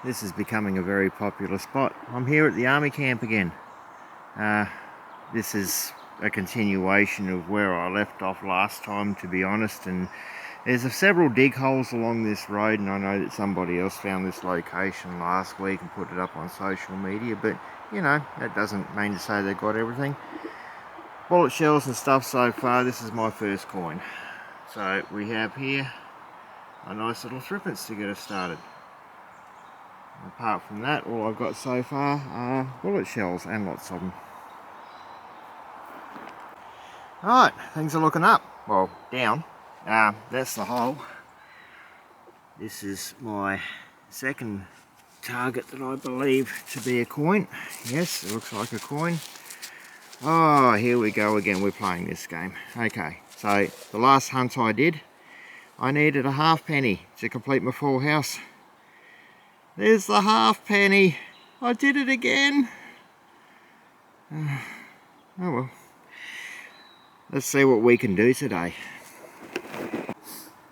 This is becoming a very popular spot. I'm here at the army camp again. This is a continuation of where I left off last time, to be honest, and there's several dig holes along this road, and I know that somebody else found this location last week and put it up on social media, but you know, that doesn't mean to say they've got everything. Bullet shells and stuff so far. This is my first coin. So we have here a nice little threepence to get us started. Apart from that, all I've got so far are bullet shells, and lots of them. Alright, things are looking up. Well, down. That's the hole. This is my second target that I believe to be a coin. Yes, it looks like a coin. Oh, here we go again. We're playing this game. Okay, so the last hunt I did, I needed a halfpenny to complete my full house. There's the halfpenny. I did it again. Oh well. Let's see what we can do today.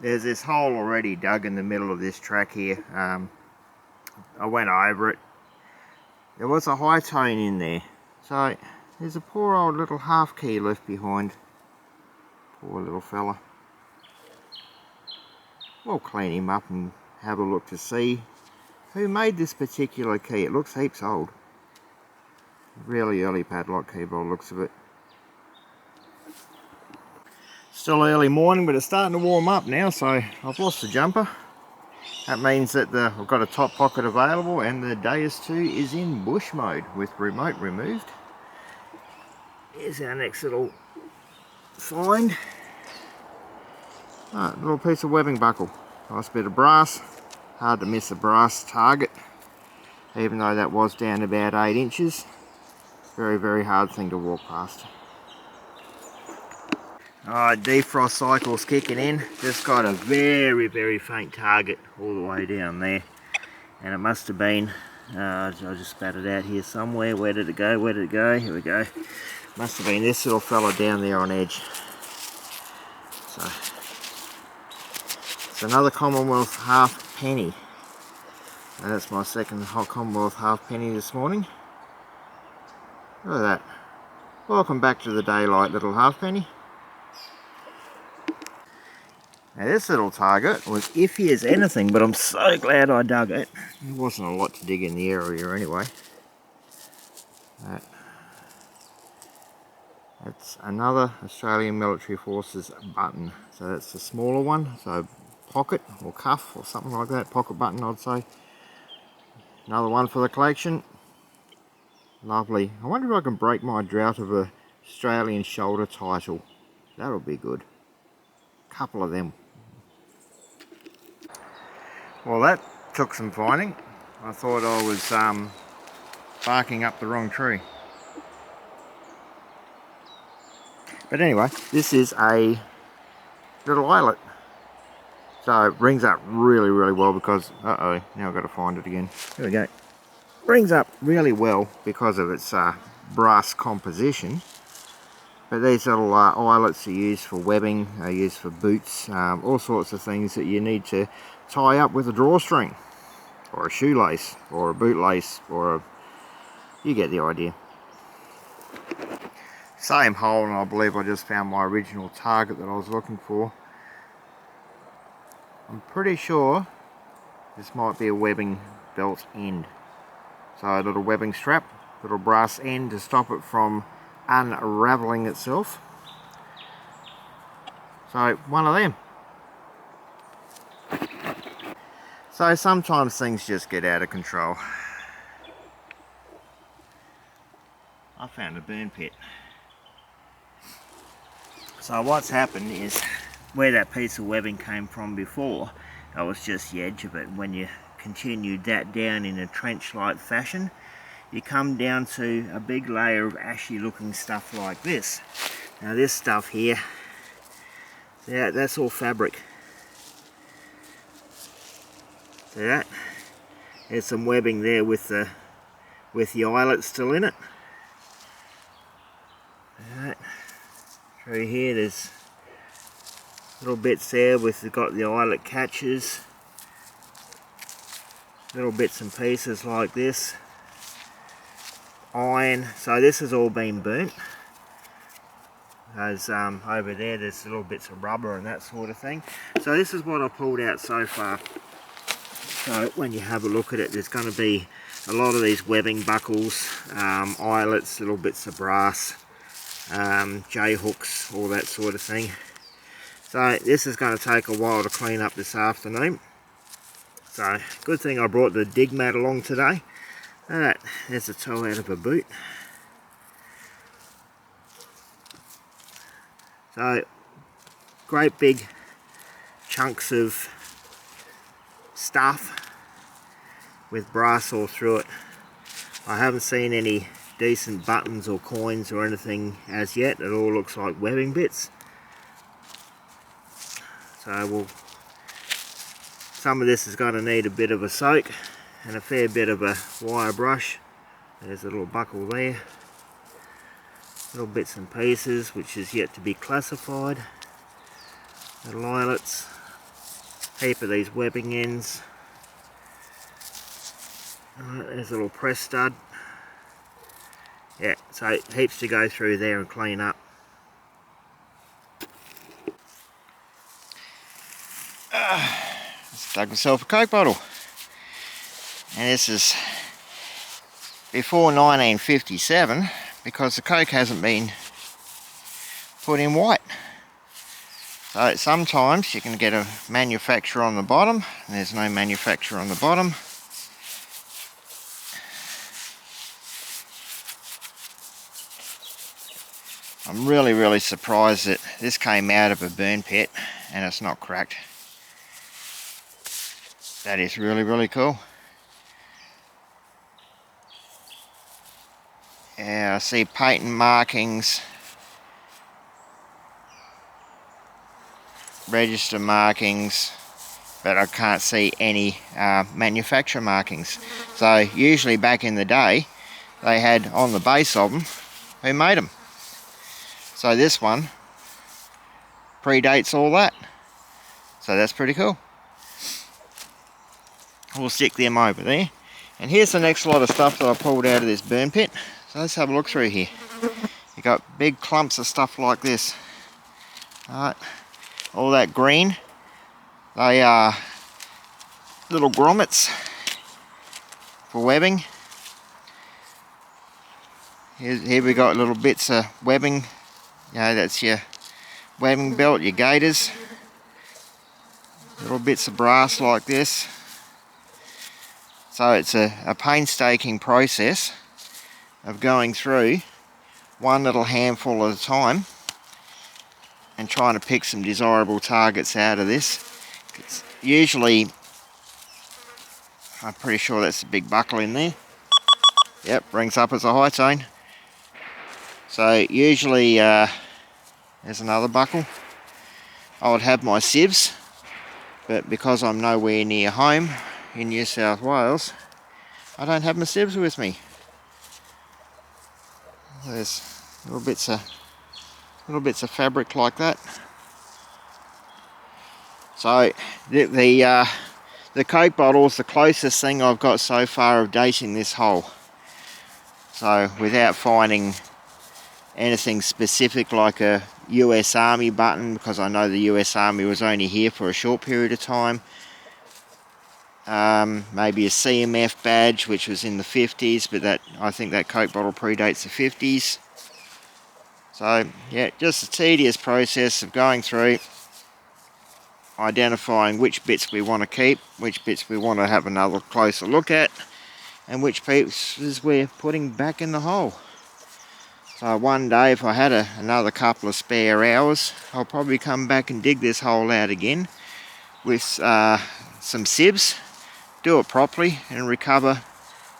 There's this hole already dug in the middle of this track here. I went over it. There was a high tone in there. So there's a poor old little half key left behind. Poor little fella. We'll clean him up and have a look to see who made this particular key. It looks heaps old. Really early padlock key by the looks of it. Still early morning, but it's starting to warm up now, so I've lost the jumper. That means that I've got a top pocket available, and the Deus 2 is in bush mode with remote removed. Here's our next little find. Little piece of webbing buckle. Nice bit of brass. Hard to miss a brass target, even though that was down about 8 inches. Very, very hard thing to walk past. Alright, defrost cycle's kicking in. Just got a very, very faint target all the way down there. And it must have been, I just spat it out here somewhere. Where did it go? Where did it go? Here we go. Must have been this little fella down there on edge. So, it's another Commonwealth halfpenny. And that's my second Commonwealth halfpenny this morning. Look at that. Welcome back to the daylight, little halfpenny. Now this little target was iffy as anything, but I'm so glad I dug it. There wasn't a lot to dig in the area anyway. That's another Australian Military Forces button. So that's the smaller one, so pocket or cuff or something like that, pocket button I'd say. Another one for the collection. Lovely. I wonder if I can break my drought of a Australian shoulder title. That'll be good. Couple of them. Well, that took some finding. I thought I was barking up the wrong tree. But anyway, this is a little eyelet. So it rings up really, really well because, now I've got to find it again. Here we go. Rings up really well because of its brass composition. But these little eyelets are used for webbing, are used for boots, all sorts of things that you need to tie up with a drawstring, or a shoelace, or a bootlace, or you get the idea. Same hole, and I believe I just found my original target that I was looking for. I'm pretty sure this might be a webbing belt end. So a little webbing strap, little brass end to stop it from unraveling itself. So one of them. So sometimes things just get out of control. I found a burn pit. So what's happened is where that piece of webbing came from before, that was just the edge of it. When you continued that down in a trench-like fashion, you come down to a big layer of ashy looking stuff like this. Now this stuff here, yeah, that's all fabric. See that? There's some webbing there with the eyelet still in it. Alright. Through here there's little bits there with got the eyelet catches. little bits and pieces like this. Iron, so this has all been burnt. As over there's little bits of rubber and that sort of thing. So this is what I pulled out so far. So when you have a look at it, there's going to be a lot of these webbing buckles, eyelets, little bits of brass, J-hooks, all that sort of thing. So this is going to take a while to clean up this afternoon. So good thing I brought the dig mat along today. Alright, there's a toe out of a boot. So great big chunks of stuff with brass all through it. I haven't seen any decent buttons or coins or anything as yet. It all looks like webbing bits. So some of this is going to need a bit of a soak and a fair bit of a wire brush. There's a little buckle there. Little bits and pieces which is yet to be classified. Little eyelets. Heap of these webbing ends. Alright, there's a little press stud. Yeah, so heaps to go through there and clean up. Just dug myself a Coke bottle. And this is before 1957 because the Coke hasn't been put in white. So sometimes you can get a manufacturer on the bottom, and there's no manufacturer on the bottom. I'm really surprised that this came out of a burn pit and it's not cracked. That is really cool. Yeah, I see patent markings, register markings, but I can't see any manufacturer markings. So usually back in the day they had on the base of them who made them. So this one predates all that. So that's pretty cool. We'll stick them over there. And here's the next lot of stuff that I pulled out of this burn pit. So let's have a look through here. You got big clumps of stuff like this. Alright, all that green, they are little grommets for webbing. Here we got little bits of webbing. You know, that's your webbing belt, your gaiters. Little bits of brass like this. So it's a painstaking process of going through one little handful at a time and trying to pick some desirable targets out of this. It's usually, I'm pretty sure that's a big buckle in there. Yep, rings up as a high tone. So usually, there's another buckle. I would have my sieves, but because I'm nowhere near home in New South Wales, I don't have my sieves with me. There's little bits of fabric like that. So the Coke bottle is the closest thing I've got so far of dating this hole. So without finding anything specific like a US Army button, because I know the US Army was only here for a short period of time. Maybe a CMF badge, which was in the 50s, but I think that Coke bottle predates the 50s. So yeah, just a tedious process of going through, identifying which bits we want to keep, which bits we want to have another closer look at, and which pieces we're putting back in the hole. So one day, if I had another couple of spare hours, I'll probably come back and dig this hole out again with some sieves, do it properly and recover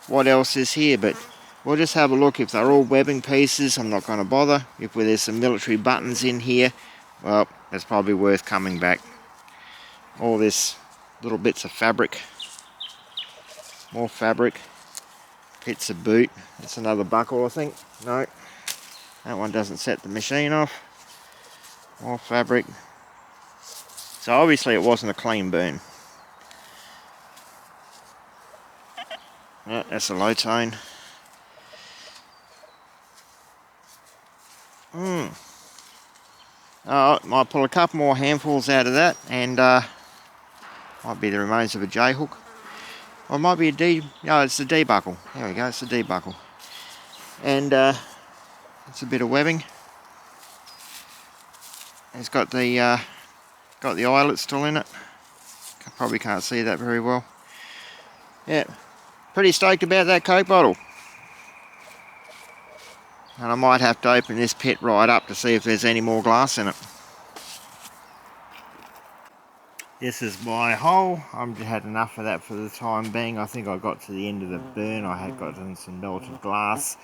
what else is here. But we'll just have a look. If they're all webbing pieces, I'm not going to bother. If there's some military buttons in here, well, it's probably worth coming back. All this little bits of fabric, more fabric, bits of boot. That's another buckle, I think. No, that one doesn't set the machine off. More fabric. So obviously it wasn't a clean burn. Yeah, that's a low tone. Might pull a couple more handfuls out of that, and might be the remains of a J hook. Or it might be a D, no, it's a D buckle. There we go, it's a D buckle. And it's a bit of webbing. It's got the eyelet still in it. Probably can't see that very well. Yeah, pretty stoked about that Coke bottle. And I might have to open this pit right up to see if there's any more glass in it. This is my hole. I've had enough of that for the time being. I think I got to the end of the burn. I had gotten some melted glass.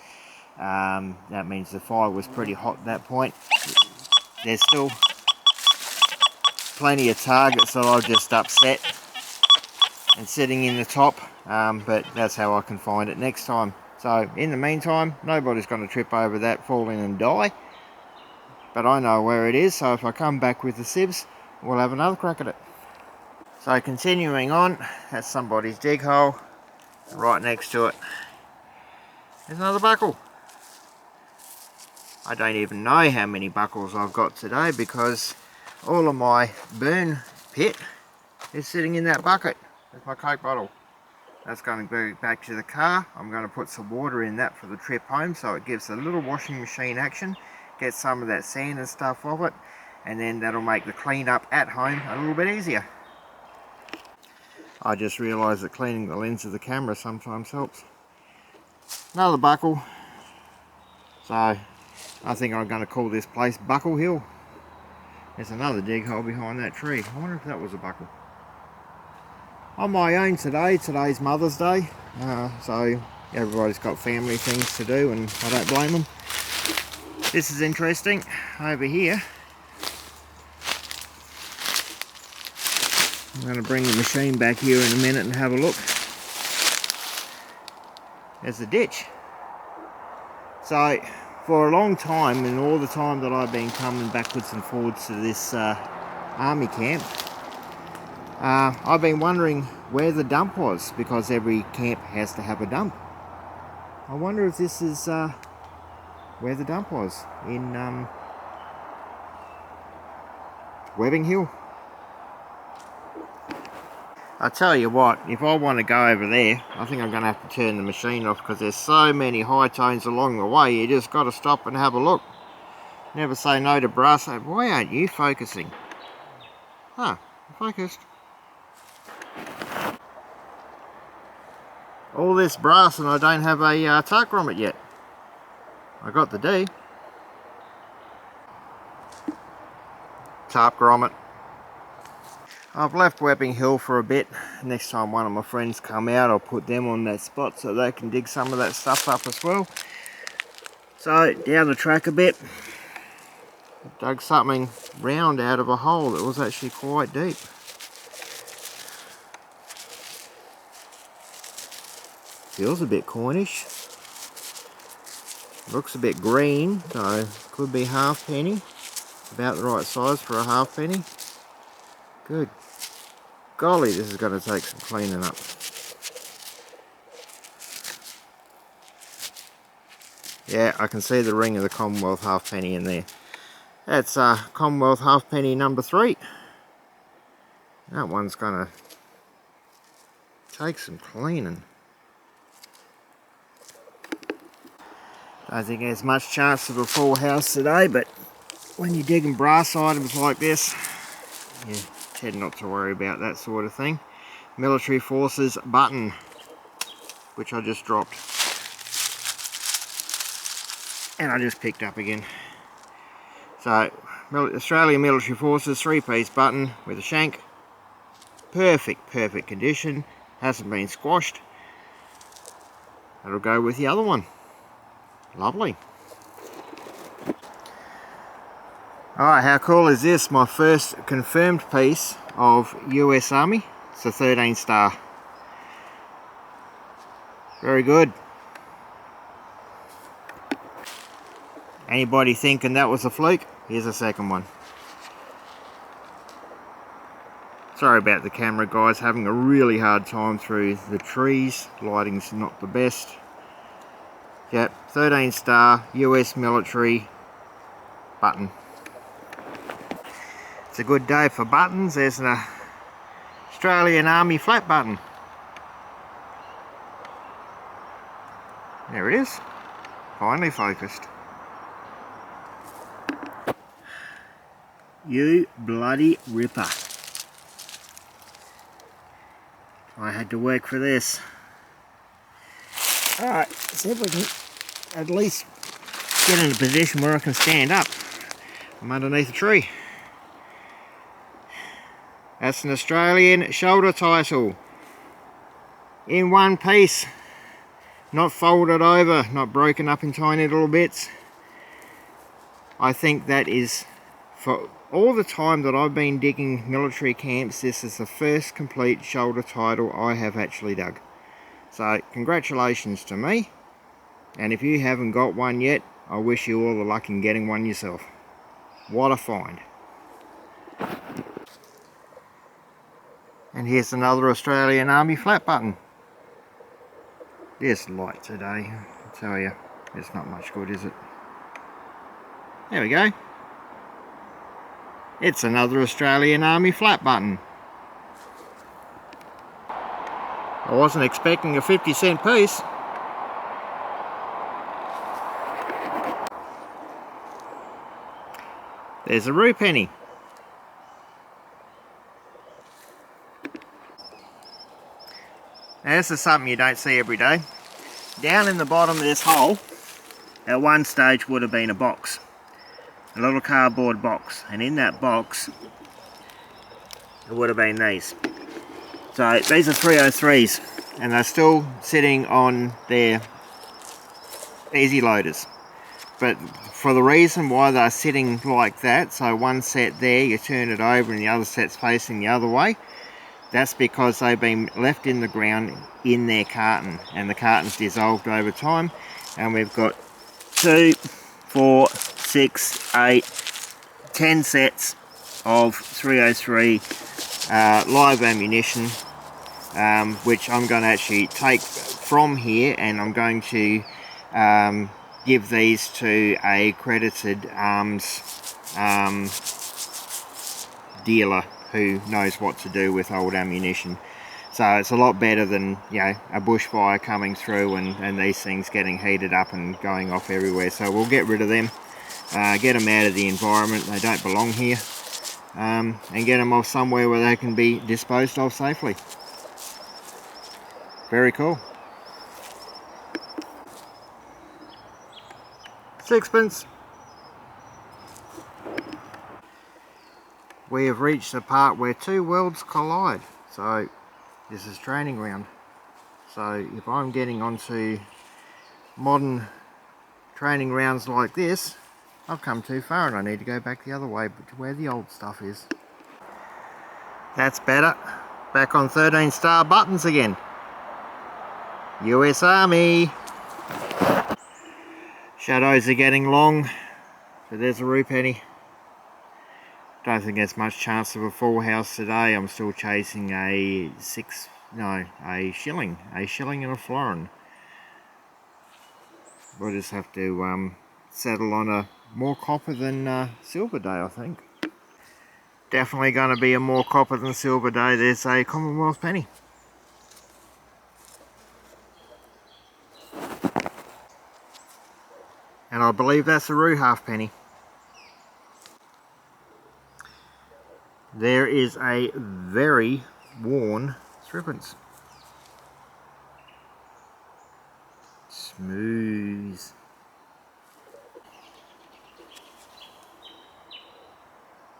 That means the fire was pretty hot at that point. There's still plenty of targets that I've just upset and sitting in the top, but that's how I can find it next time. So in the meantime, nobody's going to trip over that, fall in and die, but I know where it is, so if I come back with the sieves, we'll have another crack at it. So continuing on, that's somebody's dig hole. Right next to it, there's another buckle. I don't even know how many buckles I've got today because all of my burn pit is sitting in that bucket. There's my Coke bottle. That's going to go back to the car. I'm going to put some water in that for the trip home so it gives a little washing machine action, get some of that sand and stuff off it, and then that'll make the clean up at home a little bit easier. I just realised that cleaning the lens of the camera sometimes helps. Another buckle. So I think I'm going to call this place Buckle Hill. There's another dig hole behind that tree. I wonder if that was a buckle. On my own today, today's Mother's Day, so everybody's got family things to do and I don't blame them. This is interesting. Over here, I'm going to bring the machine back here in a minute and have a look. There's a ditch. So for a long time, and all the time that I've been coming backwards and forwards to this army camp, I've been wondering where the dump was, because every camp has to have a dump. I wonder if this is where the dump was, in Webbing Hill. I tell you what, if I want to go over there, I think I'm going to have to turn the machine off because there's so many high tones along the way, you just got to stop and have a look. Never say no to brass. Why aren't you focusing? Huh, focused. All this brass and I don't have a tarp grommet yet. I got the D. Tarp grommet. I've left Webbing Hill for a bit. Next time one of my friends come out, I'll put them on that spot so they can dig some of that stuff up as well. So down the track a bit, I dug something round out of a hole that was actually quite deep. Feels a bit coinish. Looks a bit green, so could be halfpenny. About the right size for a halfpenny. Good. Golly, this is going to take some cleaning up. Yeah, I can see the ring of the Commonwealth halfpenny in there. That's Commonwealth halfpenny number 3. That one's going to take some cleaning. Don't think there's much chance of a full house today, but when you're digging brass items like this, you tend not to worry about that sort of thing. Military Forces button, which I just dropped. And I just picked up again. So, Australian Military Forces 3-piece button with a shank. Perfect condition. Hasn't been squashed. That'll go with the other one. Lovely. Alright, how cool is this? My first confirmed piece of US Army. It's a 13 star. Very good. Anybody thinking that was a fluke? Here's a second one. Sorry about the camera, guys, having a really hard time through the trees. Lighting's not the best. Yep, 13 star US military button. It's a good day for buttons. There's an Australian Army flat button. There it is. Finally focused. You bloody ripper. I had to work for this. Alright, see if we can at least get in a position where I can stand up. I'm underneath a tree. That's an Australian shoulder title. In one piece. Not folded over, not broken up in tiny little bits. I think that is, for all the time that I've been digging military camps, this is the first complete shoulder title I have actually dug. So congratulations to me, and if you haven't got one yet, I wish you all the luck in getting one yourself. What a find. And here's another Australian Army flat button. This light today, I tell you, it's not much good, is it? There we go. It's another Australian Army flat button. I wasn't expecting a 50-cent piece. There's a rue penny. Now, this is something you don't see every day. Down in the bottom of this hole, at one stage would have been a box. A little cardboard box, and in that box it would have been these. So these are 303s, and they're still sitting on their easy loaders. But for the reason why they're sitting like that, so one set there, you turn it over and the other set's facing the other way, that's because they've been left in the ground in their carton, and the carton's dissolved over time. And we've got 2, 4, 6, 8, 10 sets of 303 live ammunition, which I'm going to actually take from here, and I'm going to give these to a accredited arms dealer who knows what to do with old ammunition. So it's a lot better than, you know, a bushfire coming through and these things getting heated up and going off everywhere. So we'll get rid of them, get them out of the environment, they don't belong here, and get them off somewhere where they can be disposed of safely. Very cool. Sixpence. We have reached the part where two worlds collide. So this is training ground. So if I'm getting onto modern training grounds like this, I've come too far and I need to go back the other way to where the old stuff is. That's better. Back on 13 star buttons again. US Army. Shadows are getting long, so there's a rue penny. Don't think there's much chance of a full house today. I'm still chasing a shilling and a florin. We'll just have to settle on a more copper than silver day, I think. Definitely going to be a more copper than silver day. There's a Commonwealth penny. And I believe that's a rue halfpenny. There is a very worn threepence. Smooth.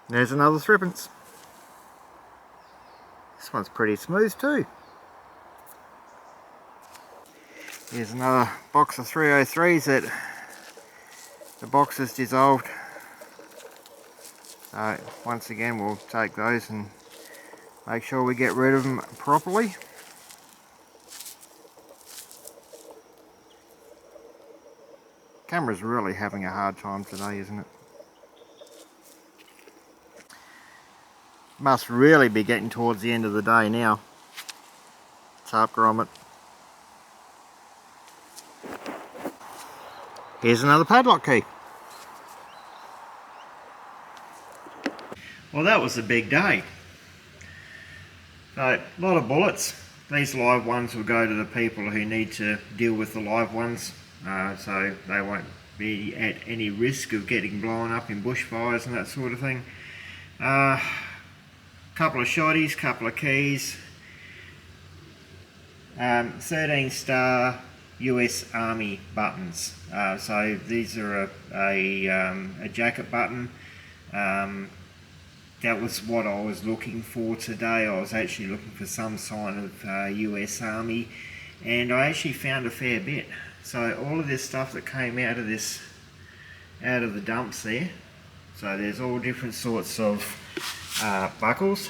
There's another threepence. This one's pretty smooth too. Here's another box of 303s that the box is dissolved. So once again we'll take those and make sure we get rid of them properly. Camera's really having a hard time today, isn't it? must really be getting towards the end of the day now. What's up, Gromit? Here's another padlock key. Well, that was a big day. So, a lot of bullets. These live ones will go to the people who need to deal with the live ones, so they won't be at any risk of getting blown up in bushfires and that sort of thing. Couple of shotties, couple of keys, 13 star US Army buttons. So these are a jacket button. That was what I was looking for today. I was actually looking for some sign of US Army, and I actually found a fair bit. So all of this stuff that came out of the dumps there. So there's all different sorts of buckles.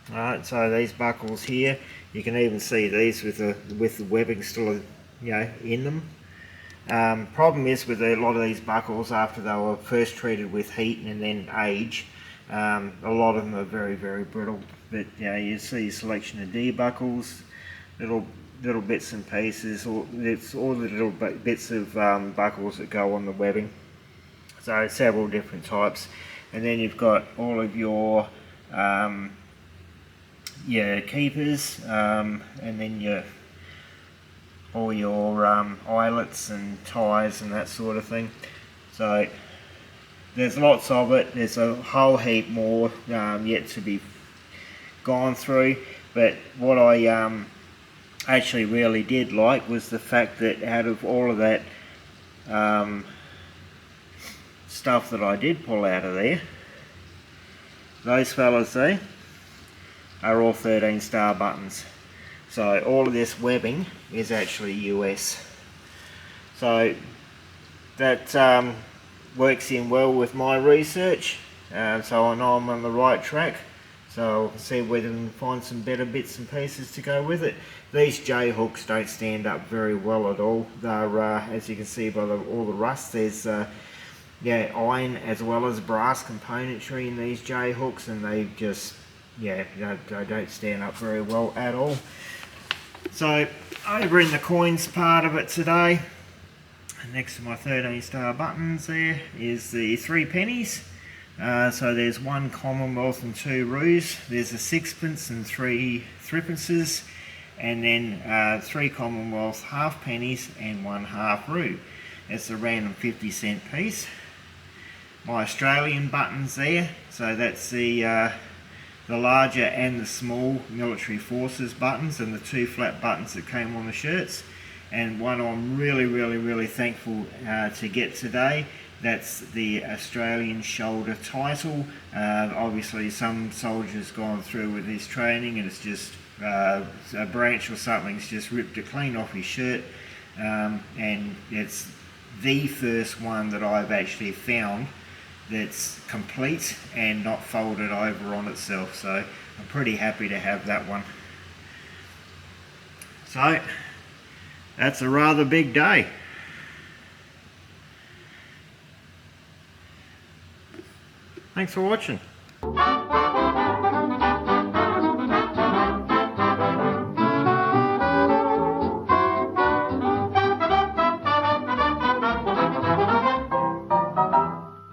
Alright, so these buckles here, you can even see these with the webbing still, in them. Problem is with a lot of these buckles, after they were first treated with heat and then age, a lot of them are very, very brittle. But you see a selection of D buckles, little bits and pieces, it's all the little bits of buckles that go on the webbing. So several different types, and then you've got all of your keepers, and then all your eyelets and ties and that sort of thing. So there's lots of it. There's a whole heap more yet to be gone through, but what I actually really did like was the fact that out of all of that stuff that I did pull out of there, those fellas there are all 13 star buttons. So all of this webbing is actually US. So that works in well with my research, so I know I'm on the right track. So I'll see whether I can find some better bits and pieces to go with it. These J hooks don't stand up very well at all. They're, as you can see by all the rust, there's iron as well as brass componentry in these J hooks, and they just they don't stand up very well at all. So over in the coins part of it today, next to my 13 star buttons there is the 3 pennies. So there's 1 Commonwealth and 2 roos. There's a 6pence and 3 threepences, and then 3 Commonwealth half pennies and 1 half roo. It's a random 50-cent piece. My Australian buttons there, so that's the larger and the small military forces buttons, and the 2 flat buttons that came on the shirts. And one I'm really thankful to get today, that's the Australian shoulder title. Obviously some soldier's gone through with his training and it's just a branch or something's just ripped it clean off his shirt, and it's the first one that I've actually found that's complete and not folded over on itself, so I'm pretty happy to have that one. So that's a rather big day. Thanks for watching.